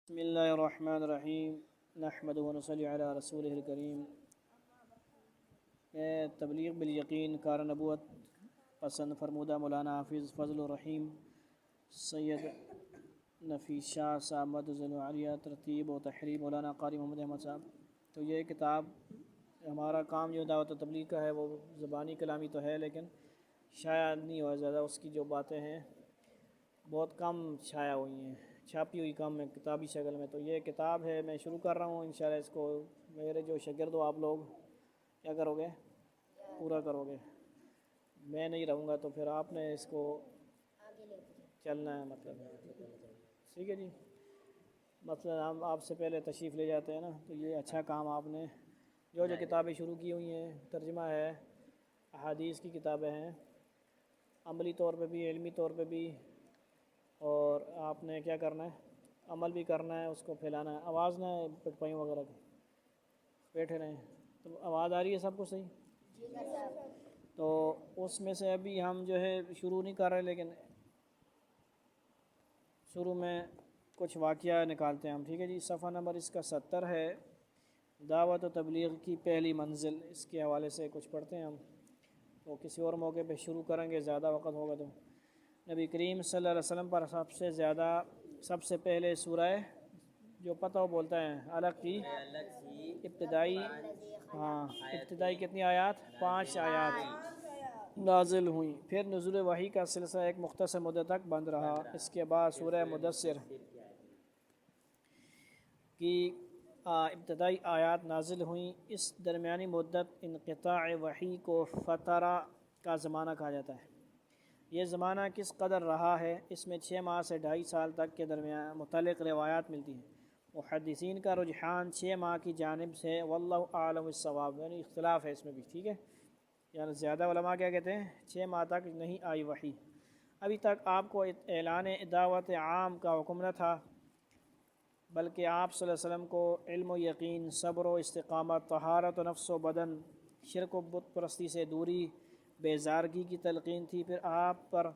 بسم اللہ الرحمن الرحیم نحمد و نصلی علی رسول الکریم۔ تبلیغ بالیقین کار نبوت پسند فرمودہ مولانا حافظ فضل الرحیم سید نفیس شاہ صاحب مدظ العالیہ ترتیب و تحریر مولانا قاری محمد احمد صاحب۔ تو یہ کتاب ہمارا کام جو دعوت و تبلیغ کا ہے وہ زبانی کلامی تو ہے، لیکن شائع نہیں ہوا زیادہ، اس کی جو باتیں ہیں بہت کم شائع ہوئی ہیں، چھاپی ہوئی کم ہے کتابی شکل میں۔ تو یہ کتاب ہے، میں شروع کر رہا ہوں انشاءاللہ۔ اس کو میرے جو شاگرد ہو آپ لوگ کیا کرو گے، پورا کرو گے۔ میں نہیں رہوں گا تو پھر آپ نے اس کو چلنا ہے، مطلب ٹھیک ہے جی۔ مثلا ہم آپ سے پہلے تشریف لے جاتے ہیں نا، تو یہ اچھا کام آپ نے جو کتابیں شروع کی ہوئی ہیں، ترجمہ ہے، احادیث کی کتابیں ہیں، عملی طور پہ بھی علمی طور پہ بھی، اور آپ نے کیا کرنا ہے، عمل بھی کرنا ہے، اس کو پھیلانا ہے۔ آواز نہ پٹپائیوں وغیرہ کی، بیٹھے رہیں۔ تو آواز آ رہی ہے سب کو صحیح؟ تو اس میں سے ابھی ہم جو ہے شروع نہیں کر رہے، لیکن شروع میں کچھ واقعہ نکالتے ہیں ہم، ٹھیک ہے جی۔ صفحہ نمبر اس کا 70 ہے، دعوت و تبلیغ کی پہلی منزل، اس کے حوالے سے کچھ پڑھتے ہیں ہم۔ تو کسی اور موقع پہ شروع کریں گے، زیادہ وقت ہوگا تو۔ نبی کریم صلی اللہ علیہ وسلم پر سب سے پہلے سورہ جو پتہ وہ بولتا ہے الگ کی ابتدائی کتنی آیات؟ 5 آیات نازل ہوئیں۔ پھر نزول وحی کا سلسلہ ایک مختصر مدت تک بند رہا۔ اس کے بعد سورہ مدثر کی ابتدائی آیات نازل ہوئیں۔ اس درمیانی مدت انقطاع وحی کو فترہ کا زمانہ کہا جاتا ہے۔ یہ زمانہ کس قدر رہا ہے، اس میں 6 ماہ سے 2.5 سال تک کے درمیان متعلق روایات ملتی ہیں۔ محدثین کا رجحان 6 ماہ کی جانب سے، واللہ اعلم الصواب، یعنی اختلاف ہے اس میں بھی، ٹھیک ہے۔ یعنی زیادہ علماء کیا کہتے ہیں، 6 ماہ تک نہیں آئی وحی۔ ابھی تک آپ کو اعلان دعوت عام کا حکم نہ تھا، بلکہ آپ صلی اللہ علیہ وسلم کو علم و یقین، صبر و استقامت، طہارت و نفس و بدن، شرک و بت پرستی سے دوری، بیزارگی کی تلقین تھی۔ پھر آپ پر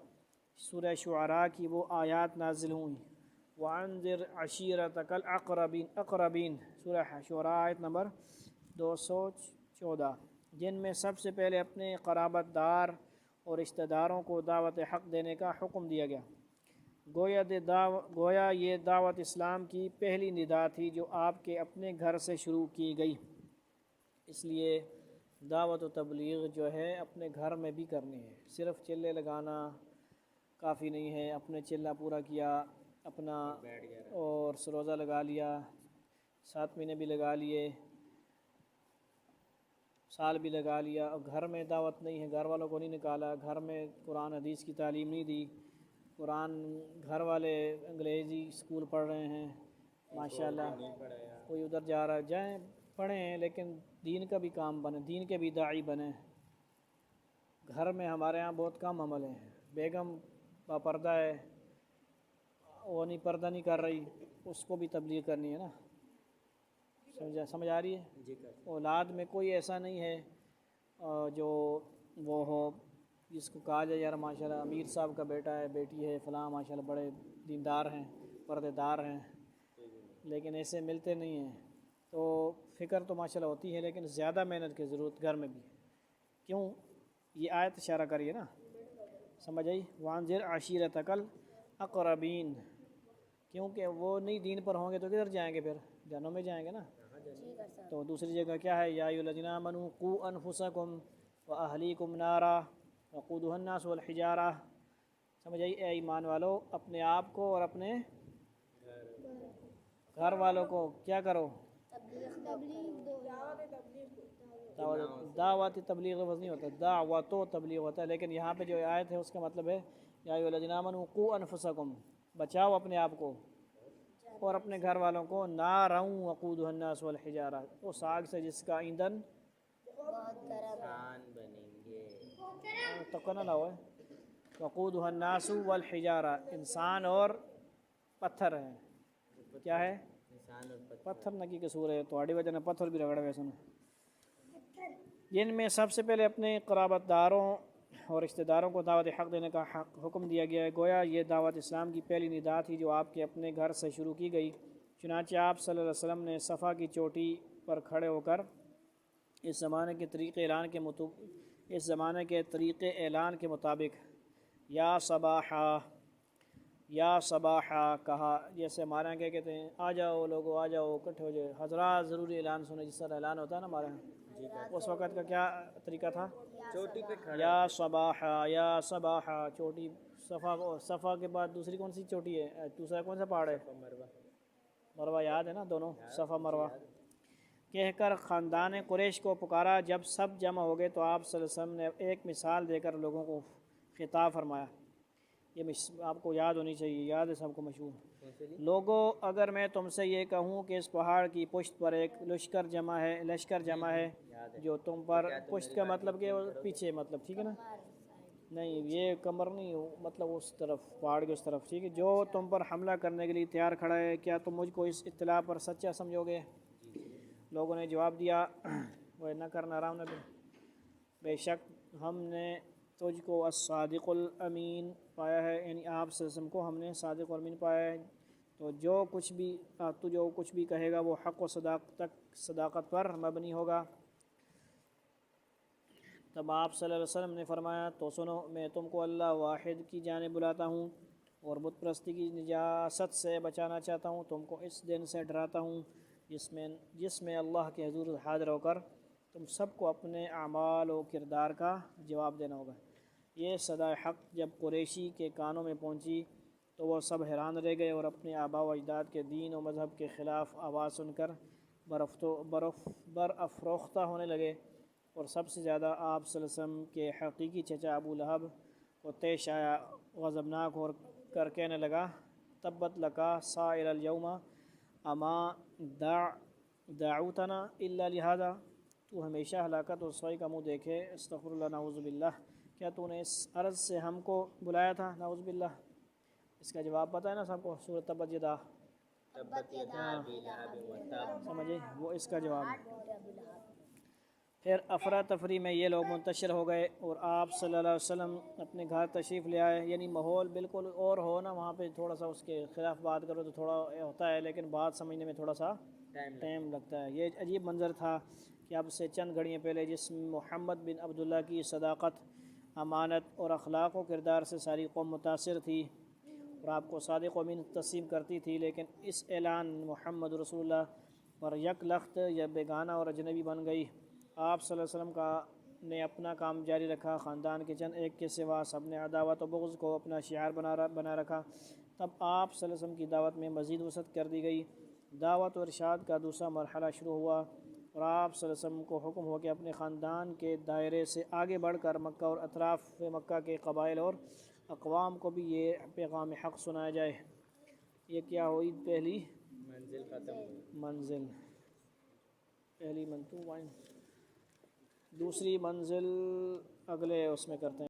سورہ شعراء کی وہ آیات نازل ہوئیں، وَأَنذِرْ عَشِيرَتَكَ الْأَقْرَبِينَ، سورہ شعراء آیت نمبر 214، جن میں سب سے پہلے اپنے قرابت دار اور رشتہ داروں کو دعوت حق دینے کا حکم دیا گیا۔ گویا یہ دعوت اسلام کی پہلی ندا تھی جو آپ کے اپنے گھر سے شروع کی گئی، اس لیے دعوت و تبلیغ جو ہے اپنے گھر میں بھی کرنی ہے۔ صرف چلے لگانا کافی نہیں ہے، اپنے چلہ پورا کیا اپنا اور روزہ لگا لیا، 7 مہینے بھی لگا لیے، سال بھی لگا لیا، اور گھر میں دعوت نہیں ہے، گھر والوں کو نہیں نکالا، گھر میں قرآن حدیث کی تعلیم نہیں دی، قرآن گھر والے انگریزی اسکول پڑھ رہے ہیں ماشاءاللہ، کوئی ادھر جا رہا ہے، جائیں پڑھیں، لیکن دین کا بھی کام بنے، دین کے بھی داعی بنیں۔ گھر میں ہمارے ہاں بہت کم عمل ہے، بیگم با پردہ ہے، وہ نہیں پردہ نہیں کر رہی، اس کو بھی تبلیغ کرنی ہے نا، سمجھ آ رہی ہے؟ اولاد میں کوئی ایسا نہیں ہے جو وہ ہو جس کو کہا جائے یار ماشاءاللہ امیر صاحب کا بیٹا ہے، بیٹی ہے، فلاں ماشاءاللہ بڑے دیندار ہیں، پردے دار ہیں، لیکن ایسے ملتے نہیں ہیں۔ تو فکر تو ماشاءاللہ ہوتی ہے، لیکن زیادہ محنت کی ضرورت گھر میں بھی۔ کیوں؟ یہ آیت اشارہ کریے نا، سمجھ آئی؟ وانذر عشیرتک الاقربین، کیونکہ وہ نہیں دین پر ہوں گے تو کدھر جائیں گے، پھر جہنم میں جائیں گے نا۔ تو دوسری جگہ کیا ہے، یا ایھا الذین آمنوا قوا انفسکم واہلیکم نارا وقودھا الناس والحجارہ، سمجھ آئی؟ اے ایمان والو، اپنے آپ کو اور اپنے گھر والوں کو کیا کرو، دعوت تبلیغ لفظ نہیں ہوتا، دعوت و تبلیغ ہوتا ہے، لیکن یہاں پہ جو آیت ہے اس کا مطلب ہے یا ایھا الذین آمنوا قوا انفسکم، بچاؤ اپنے آپ کو اور اپنے گھر والوں کو، نارا وقودھا الناس والحجارہ، اس آگ سے جس کا ایندھن تقنا نہ ہوئے، وقودھا الناس والحجارہ، انسان اور پتھر ہیں۔ کیا ہے؟ پتھر نہ کی قصور ہے، تو وجہ نے پتھر بھی رگڑ گئے سن، جن میں سب سے پہلے اپنے قرابت داروں اور رشتہ داروں کو دعوت حق دینے کا حکم دیا گیا ہے۔ گویا یہ دعوت اسلام کی پہلی ندا تھی جو آپ کے اپنے گھر سے شروع کی گئی، چنانچہ آپ صلی اللہ علیہ وسلم نے صفا کی چوٹی پر کھڑے ہو کر اس زمانے کے طریقے اعلان کے مطابق یا صباحا کہا، جیسے ہمارے یہاں کیا کہتے ہیں، آ جاؤ لوگو آ جاؤ اکٹھے ہو جائے، حضرات ضروری اعلان سنیں، جس طرح اعلان ہوتا ہے نا ہمارے یہاں، اس وقت کا کیا طریقہ تھا؟ چوٹی پہ کھڑا یا صباحا چوٹی، صفا کے بعد دوسری کون سی چوٹی ہے؟ دوسرا کون سا پہاڑ ہے؟ مروہ یاد ہے نا، دونوں صفا مروہ، کہہ کر خاندان قریش کو پکارا۔ جب سب جمع ہو گئے تو آپ صلی اللہ علیہ وسلم نے ایک مثال دے کر لوگوں کو خطاب فرمایا، یہ آپ کو یاد ہونی چاہیے، یاد ہے سب کو مشہور۔ لوگوں، اگر میں تم سے یہ کہوں کہ اس پہاڑ کی پشت پر ایک لشکر جمع ہے جو تم پر، پشت کا مطلب کہ پیچھے، مطلب ٹھیک ہے نا، نہیں یہ کمر نہیں، مطلب اس طرف پہاڑ کے اس طرف، ٹھیک ہے، جو تم پر حملہ کرنے کے لیے تیار کھڑا ہے، کیا تم مجھ کو اس اطلاع پر سچا سمجھو گے؟ لوگوں نے جواب دیا، وہ نہ کرنا آرام نہ، بے شک ہم نے تجھ کو الصادق الامین پایا ہے، یعنی آپ صلی اللہ علیہ وسلم کو ہم نے صادق الامین پایا ہے، تو جو کچھ بھی کہے گا وہ حق و صداقت پر مبنی ہوگا۔ تب آپ صلی اللہ علیہ وسلم نے فرمایا، تو سنو، میں تم کو اللہ واحد کی جانب بلاتا ہوں اور بت پرستی کی نجاست سے بچانا چاہتا ہوں، تم کو اس دن سے ڈراتا ہوں جس میں اللہ کے حضور حاضر ہو کر تم سب کو اپنے اعمال و کردار کا جواب دینا ہوگا۔ یہ صدائے حق جب قریشی کے کانوں میں پہنچی تو وہ سب حیران رہ گئے اور اپنے آباء و اجداد کے دین و مذہب کے خلاف آواز سن کر برافروختہ ہونے لگے، اور سب سے زیادہ آپ صلی اللہ علیہ وسلم کے حقیقی چچا ابو لہب کو پیش آیا، غضبناک ہو کر کہنے لگا، تبت لکا سائر الیوم اما دعوتنا الا لہذا، تو ہمیشہ ہلاکت اور رسوائی کا منہ دیکھے، استغفر اللہ نعوذ باللہ، کیا تو نے اس عرض سے ہم کو بلایا تھا؟ نعوذ باللہ۔ اس کا جواب پتہ ہے نا سب کو، سورۃ تبت یدا، سمجھے، وہ اس کا جواب ہے۔ پھر افراتفری میں یہ لوگ منتشر ہو گئے اور آپ صلی اللہ علیہ وسلم اپنے گھر تشریف لے آئے، یعنی ماحول بالکل اور ہو نا، وہاں پہ تھوڑا سا اس کے خلاف بات کرو تو تھوڑا ہوتا ہے، لیکن بات سمجھنے میں تھوڑا سا ٹائم لگتا ہے۔ یہ عجیب منظر تھا کہ اب سے چند گھڑیاں پہلے جس محمد بن عبداللہ کی صداقت، امانت اور اخلاق و کردار سے ساری قوم متاثر تھی اور آپ کو صادق و امین تسلیم کرتی تھی، لیکن اس اعلان محمد رسول اللہ پر یک لخت یا بیگانہ اور اجنبی بن گئی۔ آپ صلی اللہ علیہ وسلم نے اپنا کام جاری رکھا، خاندان کے چند ایک کے سوا سب نے عداوت و بغض کو اپنا شعار بنا رکھا۔ تب آپ صلی اللہ علیہ وسلم کی دعوت میں مزید وسعت کر دی گئی، دعوت و ارشاد کا دوسرا مرحلہ شروع ہوا، اور آپ صلی اللہ علیہ وسلم کو حکم ہو کہ اپنے خاندان کے دائرے سے آگے بڑھ کر مکہ اور اطراف مکہ کے قبائل اور اقوام کو بھی یہ پیغام حق سنایا جائے۔ یہ کیا ہوئی؟ پہلی منزل دوسری منزل اگلے اس میں کرتے ہیں۔